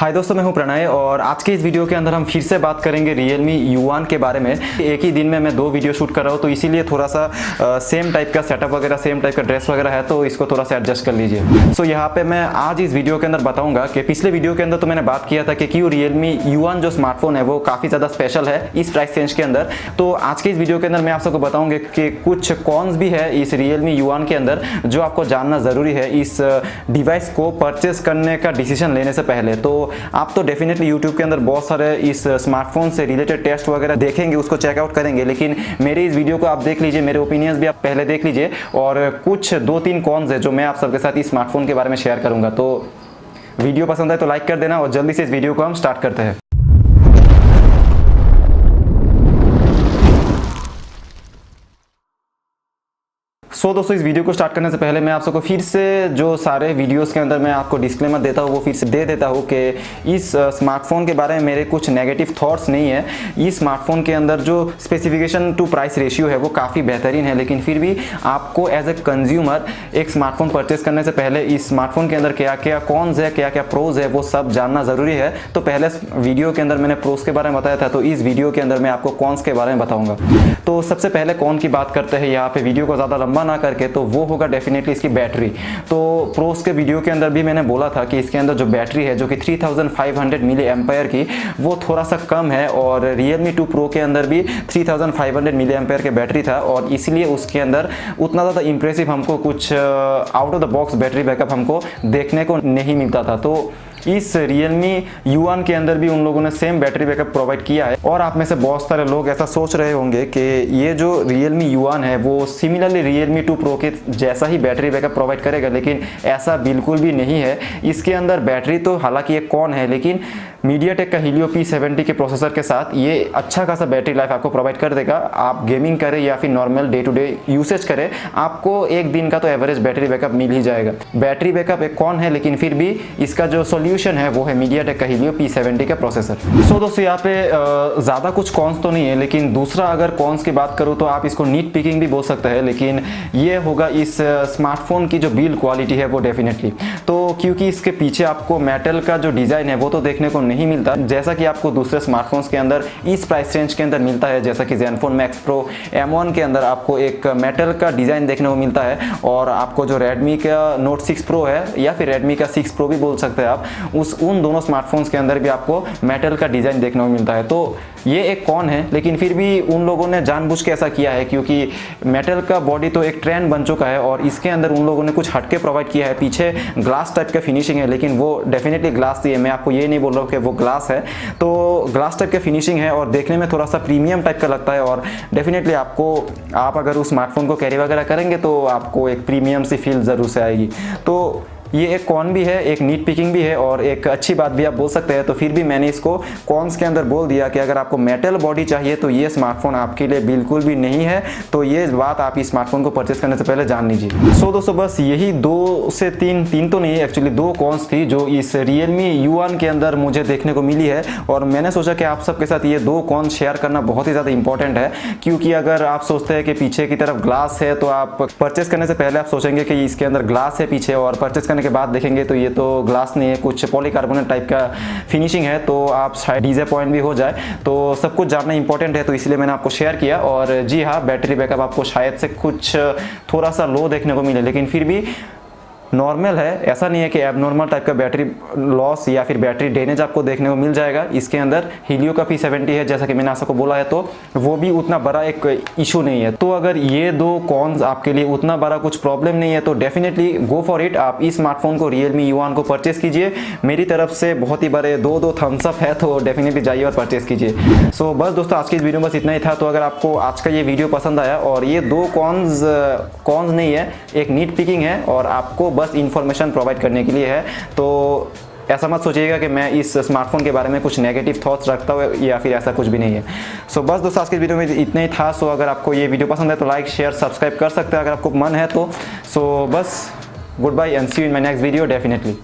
हाय दोस्तों, मैं हूं प्रणय और आज के इस वीडियो के अंदर हम फिर से बात करेंगे RealMe U1 के बारे में। एक ही दिन में मैं 2 वीडियो शूट कर रहा हूं, तो इसीलिए थोड़ा सा सेम टाइप का सेटअप वगैरह, सेम टाइप का ड्रेस वगैरह है, तो इसको थोड़ा सा एडजस्ट कर लीजिए। सो यहाँ पे मैं आज इस वीडियो के अंदर बताऊंगा कि पिछले वीडियो के अंदर तो मैंने बात किया था कि क्यों RealMe U1 जो स्मार्टफोन है वो काफ़ी ज़्यादा स्पेशल है इस प्राइस रेंज के अंदर। तो आज के इस वीडियो के अंदर मैं आप सबको बताऊंगा कि कुछ कॉन्स भी है इस RealMe U1 के अंदर जो आपको जानना ज़रूरी है इस डिवाइस को परचेस करने का डिसीजन लेने से पहले। तो आप तो डेफिनेटली यूट्यूब के अंदर बहुत सारे इस स्मार्टफोन से रिलेटेड टेस्ट वगैरह देखेंगे, उसको चेकआउट करेंगे, लेकिन मेरे इस वीडियो को आप देख लीजिए, मेरे ओपिनियंस भी आप पहले देख लीजिए और कुछ 2-3 कॉन्स है जो मैं आप सबके साथ इस स्मार्टफोन के बारे में शेयर करूंगा। तो वीडियो पसंद आए तो लाइक कर देना और जल्दी से इस वीडियो को हम स्टार्ट करते हैं। दोस्तों, इस वीडियो को स्टार्ट करने से पहले मैं आप सबको फिर से जो सारे वीडियोस के अंदर मैं आपको डिस्क्लेमर देता हूँ वो फिर से दे देता हूँ कि इस स्मार्टफोन के बारे में मेरे कुछ नेगेटिव थॉट्स नहीं है। इस स्मार्टफोन के अंदर जो स्पेसिफिकेशन टू प्राइस रेशियो है वो काफ़ी बेहतरीन है, लेकिन फिर भी आपको एज ए कंज्यूमर एक स्मार्टफोन परचेस करने से पहले इस स्मार्टफोन के अंदर क्या क्या कॉन्स है, क्या क्या प्रोज है, वो सब जानना ज़रूरी है। तो पहले वीडियो के अंदर मैंने प्रोज के बारे में बताया था, तो इस वीडियो के अंदर मैं आपको कॉन्स के बारे में बताऊँगा। तो सबसे पहले कॉन की बात करते हैं यहाँ पे, वीडियो को ज़्यादा लंबा ना करके, तो वो होगा डेफिनेटली इसकी बैटरी। तो प्रोस के वीडियो के अंदर भी मैंने बोला था कि इसके अंदर जो बैटरी है जो कि 3500 मिली एम्पायर की, वो थोड़ा सा कम है और Realme 2 Pro के अंदर भी 3500 मिली एम्पायर की बैटरी था और इसलिए उसके अंदर उतना ज़्यादा इंप्रेसिव हमको कुछ out of the box battery backup हमको देखने को नहीं मिलता था। तो इस RealMe U1 के अंदर भी उन लोगों ने सेम बैटरी बैकअप प्रोवाइड किया है और आप में से बहुत सारे लोग ऐसा सोच रहे होंगे कि ये जो RealMe U1 है वो सिमिलरली Realme 2 Pro के जैसा ही बैटरी बैकअप प्रोवाइड करेगा, लेकिन ऐसा बिल्कुल भी नहीं है। इसके अंदर बैटरी तो हालांकि एक कौन है, लेकिन MediaTek का Helio P70 के प्रोसेसर के साथ ये अच्छा खासा बैटरी लाइफ आपको प्रोवाइड कर देगा। आप गेमिंग करें या फिर normal day to day usage करें, आपको एक दिन का तो एवरेज बैटरी बैकअप मिल ही जाएगा। बैटरी बैकअप एक कौन है, लेकिन फिर भी इसका जो सोल्यूशन है वो है MediaTek का Helio P70 का प्रोसेसर। सो दोस्तों, यहाँ पे ज़्यादा कुछ कॉन्स तो नहीं है, लेकिन दूसरा अगर कॉन्स की बात करूँ तो आप इसको नीट पिकिंग भी बोल सकते हैं, लेकिन ये होगा इस स्मार्टफोन की जो बिल्ड क्वालिटी है वो डेफिनेटली। तो क्योंकि इसके पीछे आपको मेटल का जो डिज़ाइन है वो तो देखने को नहीं मिलता जैसा कि आपको दूसरे स्मार्टफोन्स के अंदर इस प्राइस रेंज के अंदर मिलता है, जैसा कि Zenfone Max Pro M1 के अंदर आपको एक मेटल का डिज़ाइन देखने को मिलता है और आपको जो Redmi का Note 6 Pro है या फिर Redmi का 6 Pro भी बोल सकते हैं आप, उन दोनों स्मार्टफोन्स के अंदर भी आपको मेटल का डिज़ाइन देखने को मिलता है। तो ये एक कौन है, लेकिन फिर भी उन लोगों ने जानबूझ के ऐसा किया है क्योंकि मेटल का बॉडी तो एक ट्रेंड बन चुका है और इसके अंदर उन लोगों ने कुछ हटके प्रोवाइड किया है। पीछे ग्लास टाइप का फिनिशिंग है, लेकिन वो डेफिनेटली ग्लास ही है, मैं आपको ये नहीं बोल रहा हूँ कि वो ग्लास है। तो ग्लास टाइप का फिनिशिंग है और देखने में थोड़ा सा प्रीमियम टाइप का लगता है और डेफिनेटली आप अगर उस स्मार्टफोन को कैरी वगैरह करेंगे तो आपको एक प्रीमियम सी फील ज़रूर से आएगी। तो ये एक कॉन भी है, एक नीट पिकिंग भी है और एक अच्छी बात भी आप बोल सकते हैं। तो फिर भी मैंने इसको कॉन्स के अंदर बोल दिया कि अगर आपको मेटल बॉडी चाहिए तो ये स्मार्टफोन आपके लिए बिल्कुल भी नहीं है। तो ये बात आप इस स्मार्टफोन को परचेस करने से पहले जान लीजिए। सो दोस्तों, बस यही 2 से 3 तो नहीं, एक्चुअली 2 कॉन्स थी जो इस RealMe U1 के अंदर मुझे देखने को मिली है और मैंने सोचा कि आप सबके साथ ये 2 कॉन्स शेयर करना बहुत ही ज़्यादा इंपॉर्टेंट है। क्योंकि अगर आप सोचते हैं कि पीछे की तरफ ग्लास है तो आप परचेस करने से पहले आप सोचेंगे कि इसके अंदर ग्लास है पीछे, और परचेस करने के बाद देखेंगे तो ये तो ग्लास नहीं है, कुछ पॉलीकार्बोनेट टाइप का फिनिशिंग है, तो आप शायद डिसअपॉइंट भी हो जाए। तो सब कुछ जानना इंपॉर्टेंट है, तो इसलिए मैंने आपको शेयर किया। और जी हाँ, बैटरी बैकअप आपको शायद से कुछ थोड़ा सा लो देखने को मिले, लेकिन फिर भी नॉर्मल है, ऐसा नहीं है कि एबनॉर्मल टाइप का बैटरी लॉस या फिर बैटरी डैमेज आपको देखने को मिल जाएगा। इसके अंदर Helio का P70 है, जैसा कि मैंने आप सबको बोला है, तो वो भी उतना बड़ा एक इशू नहीं है। तो अगर ये 2 कॉन्स आपके लिए उतना बड़ा कुछ प्रॉब्लम नहीं है तो डेफिनेटली गो फॉर इट। आप इस स्मार्टफोन को RealMe U1 को परचेस कीजिए। मेरी तरफ से बहुत ही बड़े 2 थम्स अप है, तो डेफिनेटली जाइए और परचेस कीजिए। सो बस दोस्तों, आज की इस वीडियो में बस इतना ही था। तो अगर आपको आज का ये वीडियो पसंद आया और ये 2 कॉन्स नहीं है, एक नीट पिकिंग है और आपको बस इंफॉर्मेशन प्रोवाइड करने के लिए है, तो ऐसा मत सोचिएगा कि मैं इस स्मार्टफोन के बारे में कुछ नेगेटिव थॉट्स रखता हूँ या फिर ऐसा कुछ भी नहीं है। सो बस दोस्तों, आज के वीडियो में इतना ही था। सो अगर आपको ये वीडियो पसंद है तो लाइक शेयर सब्सक्राइब कर सकते हैं अगर आपको मन है तो। सो बस good bye and see you in my next video definitely.